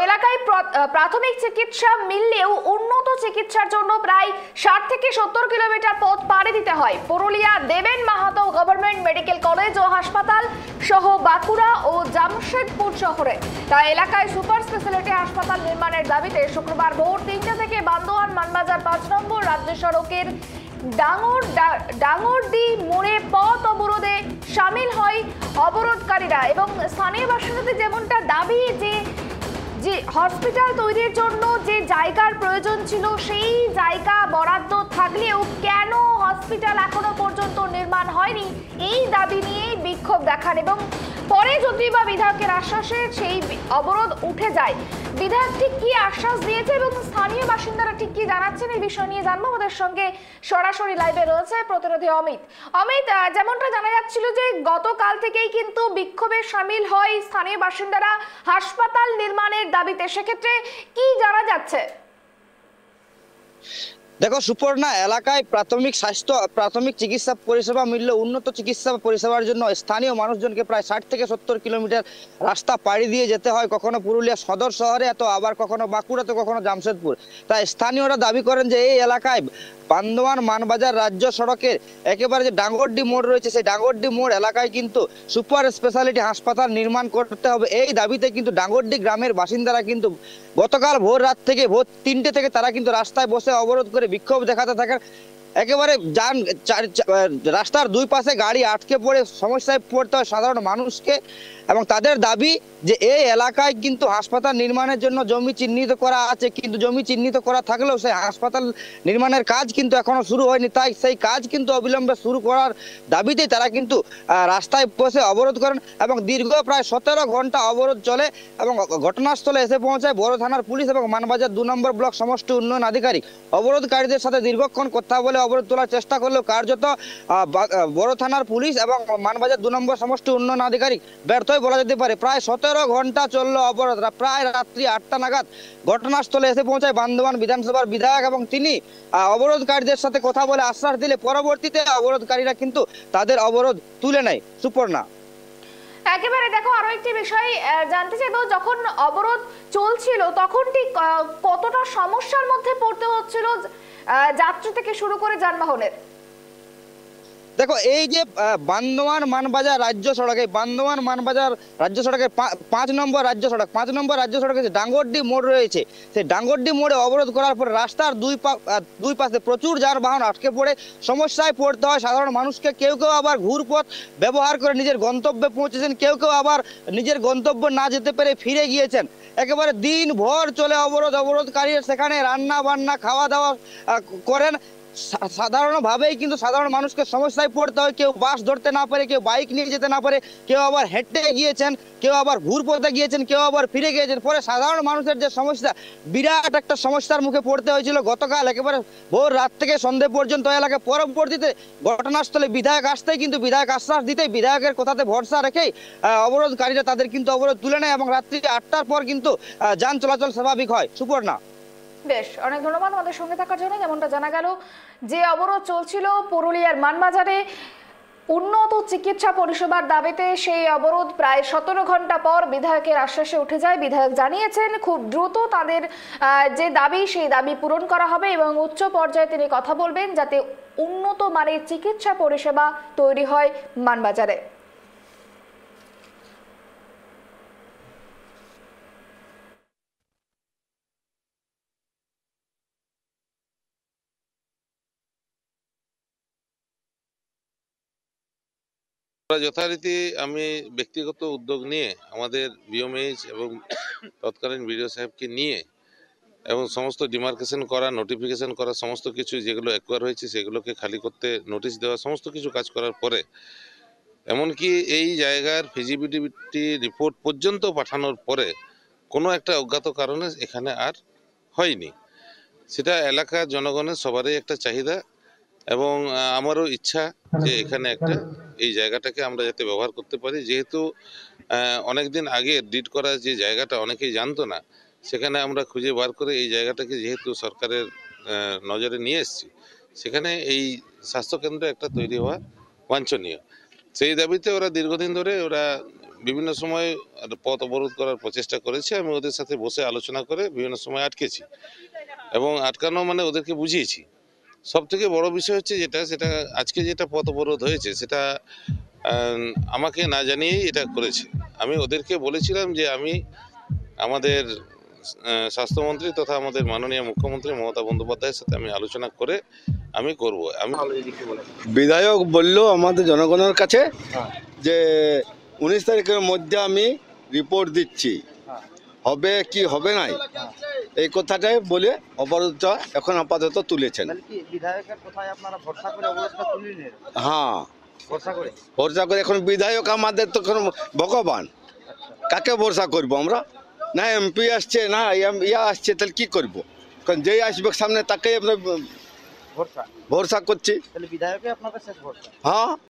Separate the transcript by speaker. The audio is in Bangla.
Speaker 1: এলাকায় প্রাথমিক চিকিৎসা মিললেও উন্নত চিকিৎসার জন্য প্রায় 60 থেকে 70 কিলোমিটার পথ পাড়ি দিতে হয়। পুরুলিয়া দেবেন মাহাতো গভর্নমেন্ট মেডিকেল কলেজ ও হাসপাতাল সহ বাঁকুড়া ও জামশেদপুর শহরে তাই এলাকায় সুপার স্পেশালিটি হাসপাতাল নির্মাণের দাবিতে শুক্রবার ভোর 3টা থেকে বান্দোয়ান মানবাজার 5 নম্বর রাজ্য সড়কের ডাঙ্গরডি মোড়ে পথ অবরোধে সামিল হয় অবরোধকারীরা এবং স্থানীয় বাসিন্দাদের যেমনটা দাবি যে হসপিটাল তৈরির জন্য যে জায়গার প্রয়োজন ছিল সেই জায়গা বরাদ্দ থাকলেও কেন হসপিটাল এখনো পর্যন্ত নির্মাণ হয়নি এই দাবি নিয়েই বিক্ষোভ দেখান এবং পরে যদি বা বিধায়কের আশ্বাসে সেই অবরোধ উঠে যায়। বিধায়ক ঠিক কি আশ্বাস দিয়েছে এবং স্থানীয় বাসিন্দারা ঠিক কি জানাচ্ছেন এই বিষয় নিয়ে জানবো। আমাদের সঙ্গে সরাসরি লাইভে রয়েছে প্রতিনিধি অমিত। যেমনটা জানা যাচ্ছিল যে গতকাল থেকেই কিন্তু বিক্ষোভে সামিল হয় স্থানীয় বাসিন্দারা হাসপাতাল নির্মাণের দাবিতে, সেক্ষেত্রে কি জানা যাচ্ছে?
Speaker 2: দেখো সুপর্ণা, এলাকায় প্রাথমিক চিকিৎসা পরিষেবা মিললে উন্নত চিকিৎসা পরিষেবার জন্য স্থানীয় মানুষজনকে প্রায় 60 থেকে 70 কিলোমিটার রাস্তা পাড়ি দিয়ে যেতে হয়, কখনো পুরুলিয়া সদর শহরে তো আবার কখনো বাঁকুড়া তো কখনো জামশেদপুর। তাই স্থানীয়রা দাবি করেন যে এই এলাকায় বান্দোয়ান মানবাজার রাজ্য সড়কের একেবারে যে ডাঙ্গরডি মোড় রয়েছে সেই ডাঙ্গরডি মোড় এলাকায় কিন্তু সুপার স্পেশালিটি হাসপাতাল নির্মাণ করতে হবে। এই দাবিতে কিন্তু ডাঙ্গরডি গ্রামের বাসিন্দারা কিন্তু গতকাল ভোর রাত থেকে ভোর 3টে থেকে তারা কিন্তু রাস্তায় বসে অবরোধ করে বিক্ষোভ দেখাতে থাকেন। একেবারে রাস্তার দুই পাশে গাড়ি আটকে পড়ে সমস্যায় পড়তে হয় সাধারণ মানুষকে এবং তাদের দাবি যে এই এলাকায় কিন্তু হাসপাতাল নির্মাণের জন্য জমি চিহ্নিত করা আছে, কিন্তু জমি চিহ্নিত করা থাকলেও সেই হাসপাতাল নির্মাণের কাজ কিন্তু এখনো শুরু হয়নি। তাই সেই কাজ কিন্তু অবিলম্বে শুরু করার দাবিতে তারা কিন্তু রাস্তায় বসে অবরোধ করেন এবং দীর্ঘ প্রায় 17 ঘন্টা অবরোধ চলে এবং ঘটনাস্থলে এসে পৌঁছায় বড় থানার পুলিশ এবং মানবাজার 2 নম্বর ব্লক সমষ্টি উন্নয়ন আধিকারিক। অবরোধকারীদের সাথে দীর্ঘক্ষণ কথা বলে অবরোধ তোলার চেষ্টা করলেও কার্যত বড় থানার পুলিশ এবং মানবাজার 2 নম্বর সমষ্টি উন্নয়ন আধিকারিক ব্যর্থ বলা যেতে পারে। প্রায় 17 ঘন্টা চললো অবরোধ। প্রায় রাত্রি 8টা নাগাদ ঘটনাস্থলে এসে পৌঁছায় বান্দোয়ান বিধানসভার বিধায়ক এবং তিনি অবরোধকারীদের সাথে কথা বলে আশ্বাস দিলে পরবর্তীতে অবরোধকারীরা কিন্তু তাদের অবরোধ তুলে নেয়। সুপর্ণা,
Speaker 1: একেবারে দেখো আরো একটি বিষয় জানতে চাইবো, যখন অবরোধ চলছিল তখন ঠিক কতটা সমস্যার মধ্যে পড়তে হচ্ছিল যাত্রী থেকে শুরু করে যানবাহনের?
Speaker 2: দেখো এই যে বান্দোয়ান মানবাজার রাজ্য সড়ক, এই বান্দোয়ান মানবাজার রাজ্য সড়কের 5 নম্বর রাজ্য সড়কে যে ডাঙ্গরডি মোড় রয়েছে সেই ডাঙ্গরডি মোড়ে অবরোধ করার পর রাস্তার দুই পাশে প্রচুর যানবাহন আটকে পড়ে সমস্যায় পড়তে হয় সাধারণ মানুষকে। কেউ আবার ঘুরপথ ব্যবহার করে নিজের গন্তব্যে পৌঁছেছেন, কেউ আবার নিজের গন্তব্য না যেতে পেরে ফিরে গিয়েছেন। একেবারে দিন ভর চলে অবরোধকারীরা সেখানে রান্না বান্না খাওয়া দাওয়া করেন। সাধারণভাবেই কিন্তু সাধারণ মানুষকে সমস্যায় পড়তে হয়। কেউ বাস ধরতে না পারে, কেউ বাইক নিয়ে যেতে না পারে, কেউ আবার হেঁটে গিয়েছেন, কেউ আবার ঘুরপথে গিয়েছেন, কেউ আবার ফিরে গিয়েছেন। পরে সাধারণ মানুষের যে সমস্যা, বিরাট একটা সমস্যার মুখে পড়তে হয়েছিল গতকাল একেবারে ভোর রাত থেকে সন্ধ্যে পর্যন্ত এলাকায়। পরবর্তীতে ঘটনাস্থলে বিধায়ক আসতেই কিন্তু বিধায়ক আশ্বাস দিতেই বিধায়কের কথাতে ভরসা রেখেই অবরোধকারীরা তাদের কিন্তু অবরোধ তুলে নেয় এবং রাত্রি 8টার পর কিন্তু যান চলাচল স্বাভাবিক হয়। সুপর্ণা,
Speaker 1: বেশ, অনেক ধন্যবাদ আমাদের সঙ্গে থাকার জন্য। যেমনটা জানা গেল যে অবরোধ চলছিল পুরুলিয়ার মানবাজারে উন্নত চিকিৎসা পরিষেবার দাবিতে, সেই অবরোধ প্রায় 17 ঘন্টা পর বিধায়কের আশ্বাসে উঠে যায়। বিধায়ক জানিয়েছেন খুব দ্রুত তাদের যে দাবি সেই দাবি পূরণ করা হবে এবং উচ্চ পর্যায়ে তিনি কথা বলবেন যাতে উন্নত মানের চিকিৎসা পরিষেবা তৈরি হয় মানবাজারে।
Speaker 3: যথারীতি আমি ব্যক্তিগত উদ্যোগ নিয়ে আমাদের বিএমএইচ এবং তৎকালীন বিডিও সাহেবকে নিয়ে এবং সমস্ত ডিমার্কেশন করা, নোটিফিকেশন করা, সমস্ত কিছু যেগুলো অ্যাকোয়ার হয়েছে সেগুলোকে খালি করতে নোটিশ দেওয়া, সমস্ত কিছু কাজ করার পরে এমনকি এই জায়গার ফিজিবিলিটি রিপোর্ট পর্যন্ত পাঠানোর পরে কোনো একটা অজ্ঞাত কারণে এখানে আর হয়নি। সেটা এলাকার জনগণের সবারই একটা চাহিদা এবং আমারও ইচ্ছা যে এখানে একটা এই জায়গাটাকে আমরা যাতে ব্যবহার করতে পারি। যেহেতু অনেকদিন আগে ডিড করা যে জায়গাটা অনেকেই জানতো না, সেখানে আমরা খুঁজে বার করে এই জায়গাটাকে যেহেতু সরকারের নজরে নিয়ে এসেছি, সেখানে এই স্বাস্থ্যকেন্দ্র একটা তৈরি হওয়া বাঞ্ছনীয়। সেই দাবিতে ওরা দীর্ঘদিন ধরে বিভিন্ন সময় পথ অবরোধ করার প্রচেষ্টা করেছে। আমি ওদের সাথে বসে আলোচনা করে বিভিন্ন সময় আটকেছি এবং আটকানো মানে ওদেরকে বুঝিয়েছি। সব থেকে বড় বিষয় হচ্ছে সেটা আজকে যেটা পথ অবরোধ হয়েছে সেটা আমাকে না জানিয়েই এটা করেছে। আমি ওদেরকে বলেছিলাম যে আমি আমাদের স্বাস্থ্যমন্ত্রী তথা আমাদের মাননীয় মুখ্যমন্ত্রী মমতা বন্দ্যোপাধ্যায়ের সাথে আমি আলোচনা করে আমি করব। আমি
Speaker 4: বিধায়ক বলল আমাদের জনগণের কাছে যে 19 তারিখের মধ্যে আমি রিপোর্ট দিচ্ছি, হবে কি হবে নাই এই কথাটাই বলে অবরোধটা এখন আপাতত তুলেছেন।
Speaker 2: বিধায়কের কোথায় আপনারা ভরসা করে অবরোধটা তুলিলেন?
Speaker 4: হ্যাঁ,
Speaker 2: ভরসা করে
Speaker 4: এখন বিধায়ক আমাদের তো এখন ভগবান, কাকে ভরসা করব আমরা? না এমপি আসছে না ইয়া আসছে, তাহলে কি করব? কারণ যেই আসবে সামনে তাকেই আমরা
Speaker 2: ভরসা
Speaker 4: ভরসা করছি।
Speaker 2: তাহলে বিধায়কে আপনাদের শেষ ভরসা।
Speaker 4: হ্যাঁ।